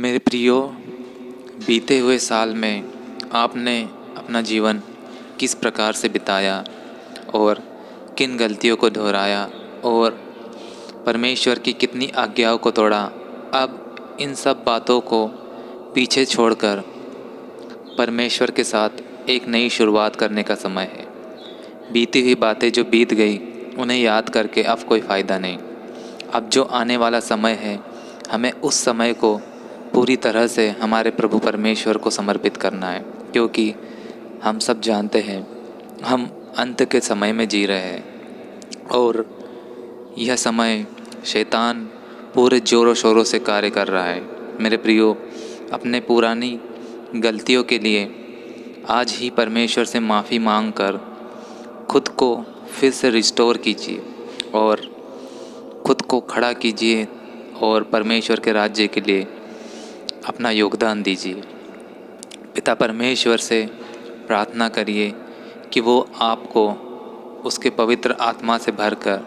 मेरे प्रियो, बीते हुए साल में आपने अपना जीवन किस प्रकार से बिताया और किन गलतियों को दोहराया और परमेश्वर की कितनी आज्ञाओं को तोड़ा। अब इन सब बातों को पीछे छोड़कर परमेश्वर के साथ एक नई शुरुआत करने का समय है। बीती हुई बातें जो बीत गई उन्हें याद करके अब कोई फ़ायदा नहीं। अब जो आने वाला समय है, हमें उस समय को पूरी तरह से हमारे प्रभु परमेश्वर को समर्पित करना है, क्योंकि हम सब जानते हैं हम अंत के समय में जी रहे हैं और यह समय शैतान पूरे ज़ोरों शोरों से कार्य कर रहा है। मेरे प्रियो, अपने पुरानी गलतियों के लिए आज ही परमेश्वर से माफ़ी मांग कर खुद को फिर से रिस्टोर कीजिए और खुद को खड़ा कीजिए और परमेश्वर के राज्य के लिए अपना योगदान दीजिए। पिता परमेश्वर से प्रार्थना करिए कि वो आपको उसके पवित्र आत्मा से भरकर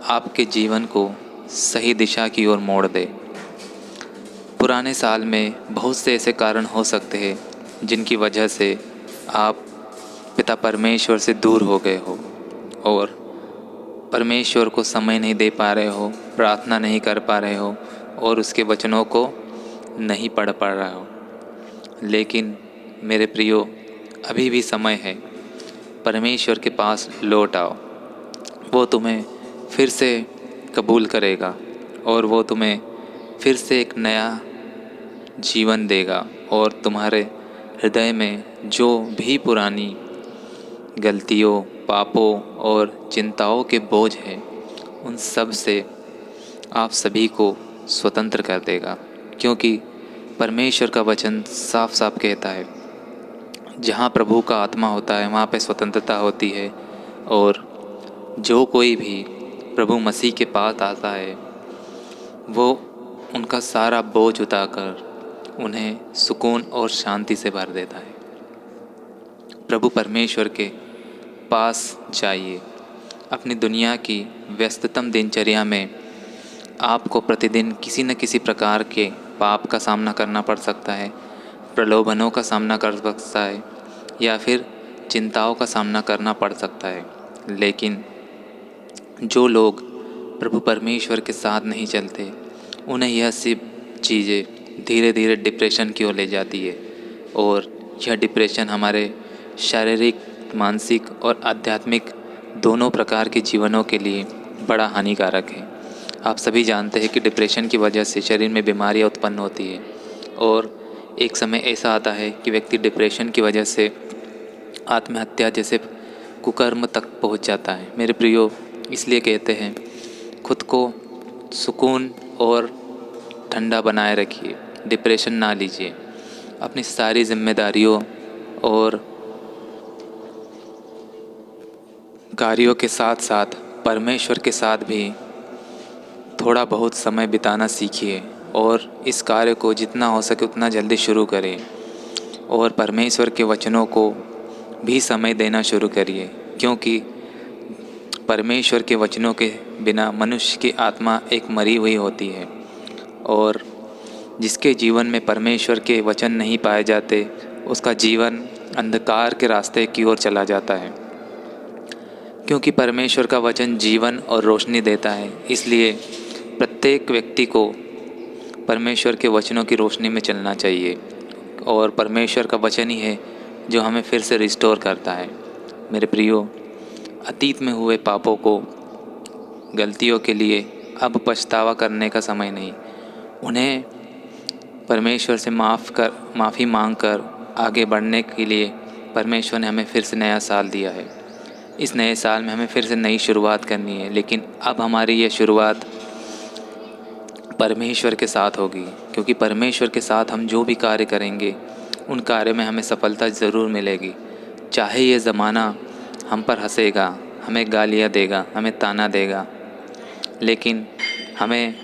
आपके जीवन को सही दिशा की ओर मोड़ दे। पुराने साल में बहुत से ऐसे कारण हो सकते हैं जिनकी वजह से आप पिता परमेश्वर से दूर हो गए हो और परमेश्वर को समय नहीं दे पा रहे हो, प्रार्थना नहीं कर पा रहे हो और उसके वचनों को नहीं पढ़ पा रहे हो। लेकिन मेरे प्रियो, अभी भी समय है, परमेश्वर के पास लौट आओ। वो तुम्हें फिर से कबूल करेगा और वो तुम्हें फिर से एक नया जीवन देगा और तुम्हारे हृदय में जो भी पुरानी गलतियों, पापों और चिंताओं के बोझ हैं, उन सब से आप सभी को स्वतंत्र कर देगा। क्योंकि परमेश्वर का वचन साफ साफ कहता है, जहाँ प्रभु का आत्मा होता है वहाँ पे स्वतंत्रता होती है और जो कोई भी प्रभु मसीह के पास आता है वो उनका सारा बोझ उतारकर उन्हें सुकून और शांति से भर देता है। प्रभु परमेश्वर के पास जाइए। अपनी दुनिया की व्यस्ततम दिनचर्या में आपको प्रतिदिन किसी न किसी प्रकार के पाप का सामना करना पड़ सकता है, प्रलोभनों का सामना कर सकता है या फिर चिंताओं का सामना करना पड़ सकता है। लेकिन जो लोग प्रभु परमेश्वर के साथ नहीं चलते, उन्हें यह सब चीज़ें धीरे धीरे डिप्रेशन की ओर ले जाती है और यह डिप्रेशन हमारे शारीरिक, मानसिक और आध्यात्मिक दोनों प्रकार के जीवनों के लिए बड़ा हानिकारक है। आप सभी जानते हैं कि डिप्रेशन की वजह से शरीर में बीमारियां उत्पन्न होती है और एक समय ऐसा आता है कि व्यक्ति डिप्रेशन की वजह से आत्महत्या जैसे कुकर्म तक पहुंच जाता है। मेरे प्रियो, इसलिए कहते हैं खुद को सुकून और ठंडा बनाए रखिए, डिप्रेशन ना लीजिए। अपनी सारी जिम्मेदारियों और कार्यों के साथ साथ परमेश्वर के साथ भी थोड़ा बहुत समय बिताना सीखिए और इस कार्य को जितना हो सके उतना जल्दी शुरू करें और परमेश्वर के वचनों को भी समय देना शुरू करिए। क्योंकि परमेश्वर के वचनों के बिना मनुष्य की आत्मा एक मरी हुई होती है और जिसके जीवन में परमेश्वर के वचन नहीं पाए जाते, उसका जीवन अंधकार के रास्ते की ओर चला जाता है। क्योंकि परमेश्वर का वचन जीवन और रोशनी देता है, इसलिए प्रत्येक व्यक्ति को परमेश्वर के वचनों की रोशनी में चलना चाहिए और परमेश्वर का वचन ही है जो हमें फिर से रिस्टोर करता है। मेरे प्रियो, अतीत में हुए पापों को, गलतियों के लिए अब पछतावा करने का समय नहीं। उन्हें परमेश्वर से माफ़ी मांगकर आगे बढ़ने के लिए परमेश्वर ने हमें फिर से नया साल दिया है। इस नए साल में हमें फिर से नई शुरुआत करनी है, लेकिन अब हमारी ये शुरुआत परमेश्वर के साथ होगी। क्योंकि परमेश्वर के साथ हम जो भी कार्य करेंगे उन कार्य में हमें सफलता ज़रूर मिलेगी। चाहे ये ज़माना हम पर हंसेगा, हमें गालियाँ देगा, हमें ताना देगा, लेकिन हमें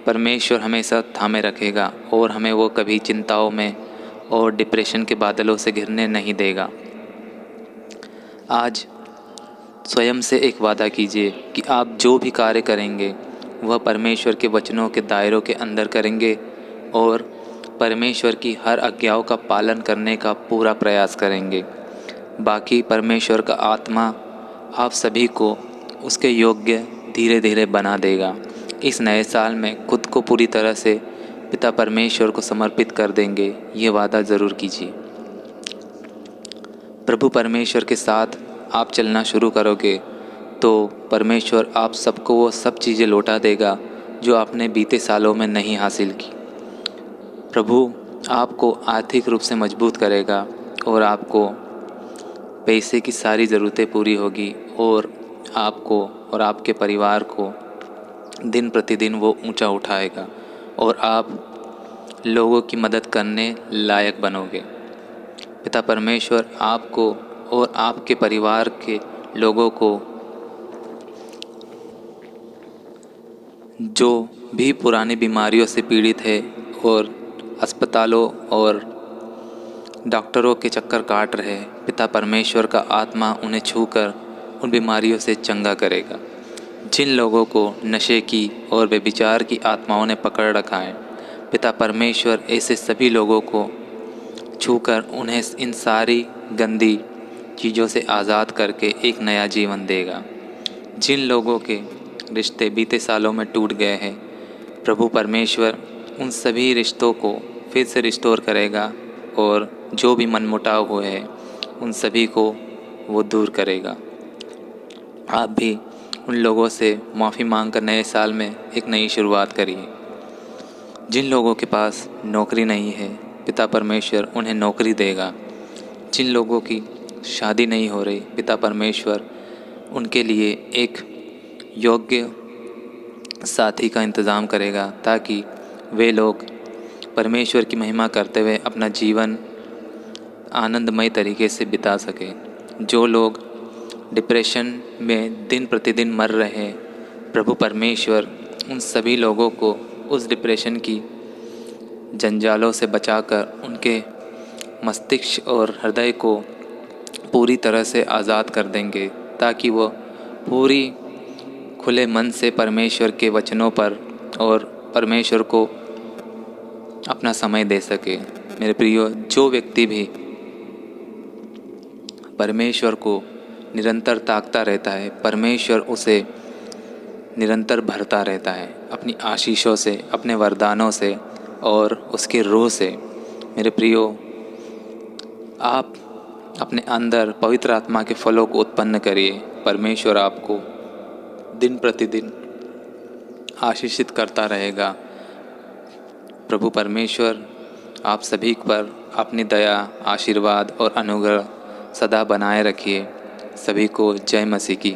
परमेश्वर हमेशा थामे रखेगा और हमें वो कभी चिंताओं में और डिप्रेशन के बादलों से घिरने नहीं देगा। आज स्वयं से एक वादा कीजिए कि आप जो भी कार्य करेंगे वह परमेश्वर के वचनों के दायरों के अंदर करेंगे और परमेश्वर की हर आज्ञाओं का पालन करने का पूरा प्रयास करेंगे। बाकी परमेश्वर का आत्मा आप सभी को उसके योग्य धीरे धीरे बना देगा। इस नए साल में खुद को पूरी तरह से पिता परमेश्वर को समर्पित कर देंगे, ये वादा ज़रूर कीजिए। प्रभु परमेश्वर के साथ आप चलना शुरू करोगे तो परमेश्वर आप सबको वो सब चीज़ें लौटा देगा जो आपने बीते सालों में नहीं हासिल की। प्रभु आपको आर्थिक रूप से मजबूत करेगा और आपको पैसे की सारी ज़रूरतें पूरी होगी और आपको और आपके परिवार को दिन प्रतिदिन वो ऊंचा उठाएगा और आप लोगों की मदद करने लायक बनोगे। पिता परमेश्वर आपको और आपके परिवार के लोगों को जो भी पुरानी बीमारियों से पीड़ित है और अस्पतालों और डॉक्टरों के चक्कर काट रहे, पिता परमेश्वर का आत्मा उन्हें छूकर उन बीमारियों से चंगा करेगा। जिन लोगों को नशे की और व्यभिचार की आत्माओं ने पकड़ रखा है, पिता परमेश्वर ऐसे सभी लोगों को छूकर उन्हें इन सारी गंदी चीज़ों से आज़ाद करके एक नया जीवन देगा। जिन लोगों के रिश्ते बीते सालों में टूट गए हैं, प्रभु परमेश्वर उन सभी रिश्तों को फिर से रिस्टोर करेगा और जो भी मनमुटाव हुए हैं उन सभी को वो दूर करेगा। आप भी उन लोगों से माफ़ी मांग कर नए साल में एक नई शुरुआत करिए। जिन लोगों के पास नौकरी नहीं है, पिता परमेश्वर उन्हें नौकरी देगा। जिन लोगों की शादी नहीं हो रही, पिता परमेश्वर उनके लिए एक योग्य साथी का इंतज़ाम करेगा ताकि वे लोग परमेश्वर की महिमा करते हुए अपना जीवन आनंदमय तरीके से बिता सकें। जो लोग डिप्रेशन में दिन प्रतिदिन मर रहे हैं, प्रभु परमेश्वर उन सभी लोगों को उस डिप्रेशन की जंजालों से बचाकर उनके मस्तिष्क और हृदय को पूरी तरह से आज़ाद कर देंगे ताकि वो पूरी खुले मन से परमेश्वर के वचनों पर और परमेश्वर को अपना समय दे सके। मेरे प्रियो, जो व्यक्ति भी परमेश्वर को निरंतर ताकता रहता है, परमेश्वर उसे निरंतर भरता रहता है अपनी आशीषों से, अपने वरदानों से और उसके रूह से। मेरे प्रियो, आप अपने अंदर पवित्र आत्मा के फलों को उत्पन्न करिए। परमेश्वर आपको दिन प्रतिदिन आशीषित करता रहेगा। प्रभु परमेश्वर आप सभी पर अपनी दया, आशीर्वाद और अनुग्रह सदा बनाए रखिए। सभी को जय मसीह की।